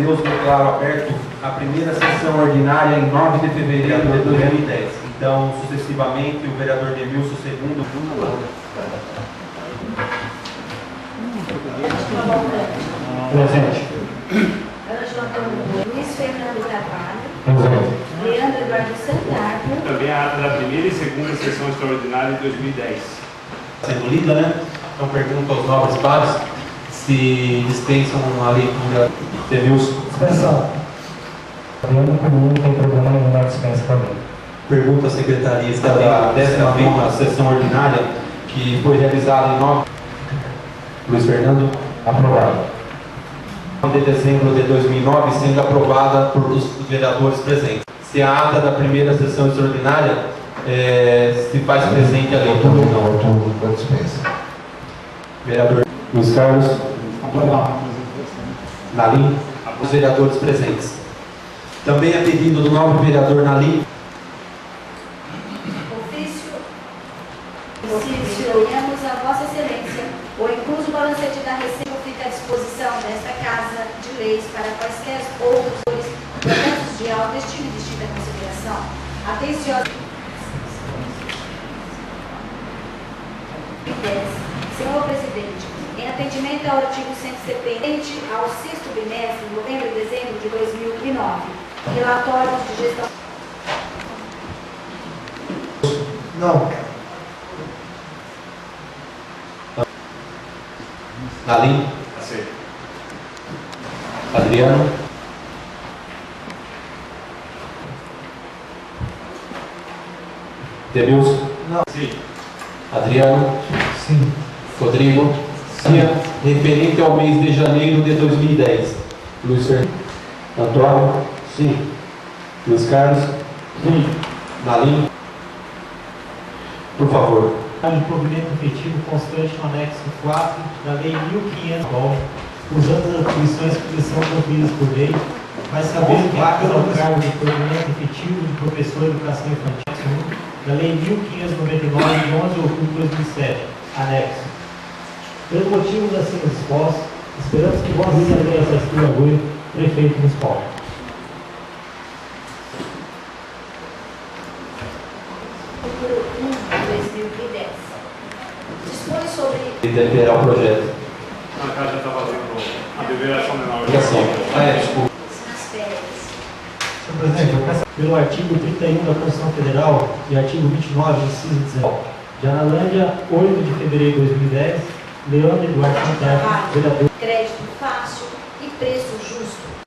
Deus, declaro aberto a primeira sessão ordinária em 9 de fevereiro de 2010. Então, sucessivamente, o vereador Demilson II. Presente. Ângelo Antônio, Luiz Fernando Carvalho, Presente. Leandro Eduardo Santarco. Também a ata da primeira e segunda sessão extraordinária de 2010. Sendo lida, né? Então, pergunto aos nobres pares se dispensam a leitura. Demilson. Dispensão. Leandro comum, não tem problema nenhum na dispensa também. Pergunta à secretaria da 19ª sessão ordinária, que foi realizada em 9. Luiz Fernando. Aprovado. De dezembro de 2009, sendo aprovada por os vereadores presentes. Se a ata da primeira sessão extraordinária se faz presente a leitura. Não, da dispensa. Vereador Luiz Carlos. Aprovado. Nalim. Os vereadores presentes. Também a pedido do nobre vereador Nalim. Oferecemos a Vossa Excelência o incluso balancete da Receita fica à disposição desta Casa de Leis para quaisquer outros processos de autoestima e distinta consideração. Atenciosa. Senhor Presidente, em atendimento ao artigo 170, ao 6º bimestre, novembro e dezembro de 2009, relatórios de gestão. Não. Nalim. Aceito. Adriano. Demilson. Não. Sim. Adriano. Sim. Rodrigo. Sim. Referente ao mês de janeiro de 2010. Luiz Fernando. Antônio. Sim. Luiz Carlos. Sim. Nalim. Por favor. De provimento efetivo constante no anexo 4 da Lei 1500, usando as atribuições que são conferidas por lei, mas sabendo que pelo cargo de provimento efetivo de professor de educação infantil da Lei 1599, de 11 de outubro de 2007, anexo. Pelos motivos assim expostos, esperamos que Vossa Excelência Escrivagulho, prefeito municipal. Número 1 de 2010. Dispõe sobre. Deliberar o projeto. A casa já está fazendo a deliberação menor. Desculpa. Nas férias. Senhor Presidente, eu peço pelo artigo 31 da Constituição Federal e artigo 29, inciso 19. De Analândia, 8 de fevereiro de 2010, Leandro Eduardo Santarco, vereador. Crédito fácil e preço justo.